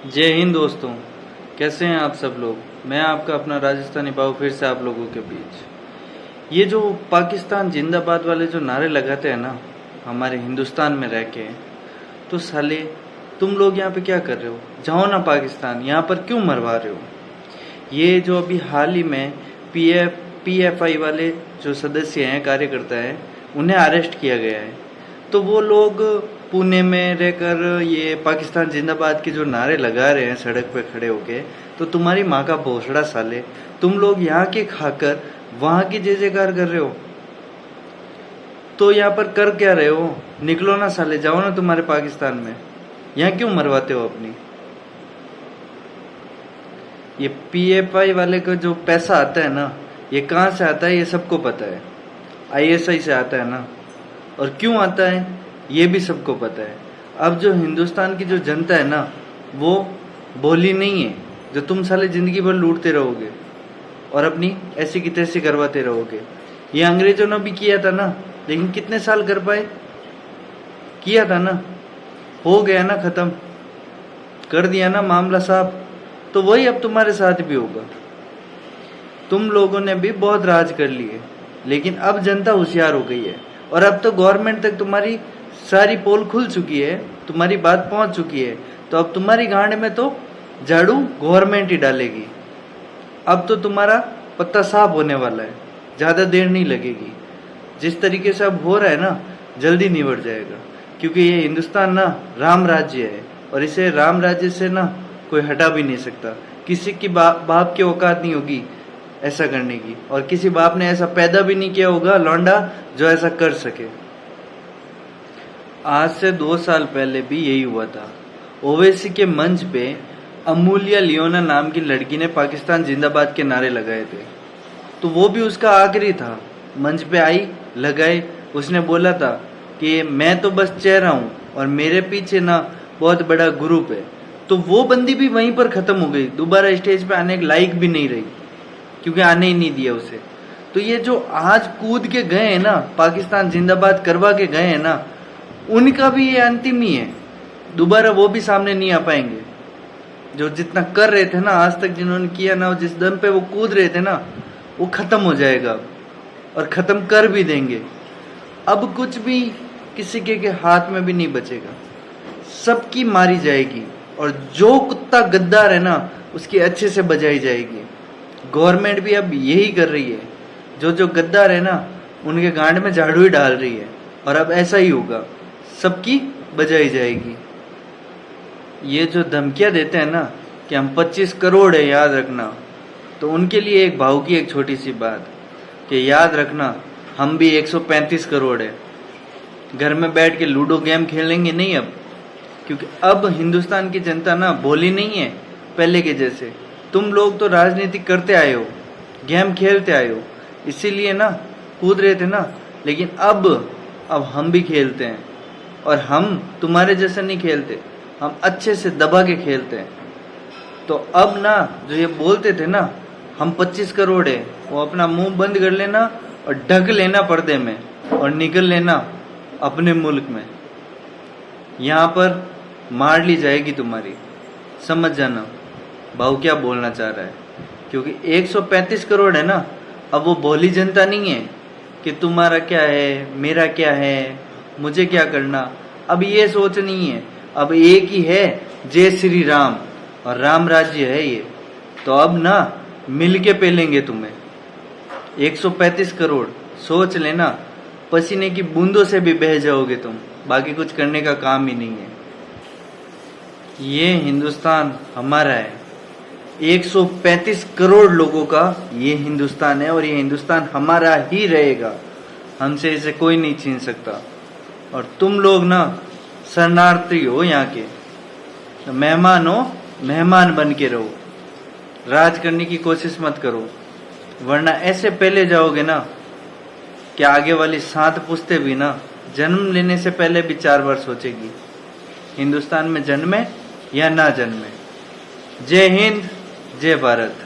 जय हिंद दोस्तों। कैसे हैं आप सब लोग। मैं आपका अपना राजस्थानी बाबू फिर से आप लोगों के बीच। ये जो पाकिस्तान जिंदाबाद वाले जो नारे लगाते हैं ना हमारे हिंदुस्तान में रह के, तो साले तुम लोग यहाँ पे क्या कर रहे हो। जाओ ना पाकिस्तान, यहाँ पर क्यों मरवा रहे हो। ये जो अभी हाल ही में पीएफआई वाले जो सदस्य हैं, कार्यकर्ता हैं, उन्हें अरेस्ट किया गया है। तो वो लोग पुणे में रहकर ये पाकिस्तान जिंदाबाद के जो नारे लगा रहे हैं सड़क पे खड़े होके, तो तुम्हारी माँ का भोसड़ा साले, तुम लोग यहाँ के खाकर वहां की जय जयकार कर रहे हो। तो यहाँ पर कर क्या रहे हो। निकलो ना साले, जाओ ना तुम्हारे पाकिस्तान में। यहाँ क्यों मरवाते हो अपनी। ये पीएफआई वाले का जो पैसा आता है ना, ये कहाँ से आता है ये सबको पता है। आईएसआई से आता है ना, और क्यों आता है ये भी सबको पता है। अब जो हिंदुस्तान की जो जनता है ना, वो भोली नहीं है जो तुम साले जिंदगी भर लूटते रहोगे और अपनी ऐसी की तैसी करवाते रहोगे। ये अंग्रेजों ने भी किया था ना, लेकिन कितने साल कर पाए। किया था ना, हो गया ना, खत्म कर दिया ना मामला साहब। तो वही अब तुम्हारे साथ भी होगा। तुम लोगों ने भी बहुत राज कर लिए, लेकिन अब जनता होशियार हो गई है और अब तो गवर्नमेंट तक तुम्हारी सारी पोल खुल चुकी है, तुम्हारी बात पहुंच चुकी है। तो अब तुम्हारी गांड में तो झाड़ू गवर्नमेंट ही डालेगी। अब तो तुम्हारा पत्ता साफ होने वाला है, ज्यादा देर नहीं लगेगी। जिस तरीके से अब हो रहा है ना, जल्दी निबट जाएगा। क्योंकि ये हिंदुस्तान ना राम राज्य है, और इसे राम राज्य से ना कोई हटा भी नहीं सकता। किसी की बाप की औकात नहीं होगी ऐसा करने की, और किसी बाप ने ऐसा पैदा भी नहीं किया होगा लौंडा जो ऐसा कर सके। आज से 2 साल पहले भी यही हुआ था। ओवैसी के मंच पे अमूल्य लियोना नाम की लड़की ने पाकिस्तान जिंदाबाद के नारे लगाए थे। तो वो भी उसका आखिरी था। मंच पे आई, लगाए, उसने बोला था कि मैं तो बस चेहरा हूं और मेरे पीछे ना बहुत बड़ा ग्रुप है। तो वो बंदी भी वहीं पर खत्म हो गई, दोबारा स्टेज पे आने के लायक भी नहीं रही, क्योंकि आने ही नहीं दिया उसे। तो ये जो आज कूद के गए हैं ना, पाकिस्तान जिंदाबाद करवा के गए हैं ना, उनका भी ये अंतिम ही है। दोबारा वो भी सामने नहीं आ पाएंगे। जो जितना कर रहे थे ना आज तक, जिन्होंने किया ना, जिस दम पे वो कूद रहे थे ना, वो खत्म हो जाएगा और खत्म कर भी देंगे। अब कुछ भी किसी के हाथ में भी नहीं बचेगा, सबकी मारी जाएगी। और जो कुत्ता गद्दार है ना, उसकी अच्छे से बजाई जाएगी। गवर्नमेंट भी अब यही कर रही है। जो जो गद्दार है ना, उनके गांड में झाड़ू ही डाल रही है, और अब ऐसा ही होगा, सबकी बजाई जाएगी। ये जो धमकियां देते हैं ना कि हम 25 करोड़ है याद रखना, तो उनके लिए एक भाव की एक छोटी सी बात कि याद रखना हम भी 135 करोड़ है। घर में बैठ के लूडो गेम खेलेंगे नहीं अब, क्योंकि अब हिंदुस्तान की जनता ना भोली नहीं है पहले के जैसे। तुम लोग तो राजनीति करते आए हो, गेम खेलते आए हो, इसीलिए ना कूद रहे थे ना। लेकिन अब हम भी खेलते हैं, और हम तुम्हारे जैसे नहीं खेलते, हम अच्छे से दबा के खेलते हैं। तो अब ना जो ये बोलते थे ना हम 25 करोड़ है, वो अपना मुंह बंद कर लेना और ढक लेना पर्दे में, और निकल लेना अपने मुल्क में। यहाँ पर मार ली जाएगी तुम्हारी, समझ जाना भाऊ क्या बोलना चाह रहा है। क्योंकि 135 करोड़ है ना, अब वो भोली जनता नहीं है कि तुम्हारा क्या है, मेरा क्या है, मुझे क्या करना। अब ये सोच नहीं है। अब एक ही है, जय श्री राम, और राम राज्य है ये। तो अब ना मिल के पेलेंगे तुम्हें। 135 करोड़ सोच लेना, पसीने की बूंदों से भी बह जाओगे तुम, बाकी कुछ करने का काम ही नहीं है। ये हिंदुस्तान हमारा है, 135 करोड़ लोगों का ये हिंदुस्तान है, और ये हिंदुस्तान हमारा ही रहेगा। हमसे इसे कोई नहीं छीन सकता। और तुम लोग ना शरणार्थी हो, यहाँ के तो मेहमान हो, मेहमान बन के रहो। राज करने की कोशिश मत करो, वरना ऐसे पहले जाओगे ना कि आगे वाली 7 पुश्ते भी ना जन्म लेने से पहले भी 4 बार सोचेगी हिंदुस्तान में जन्मे या ना जन्मे। जय हिंद, जय भारत।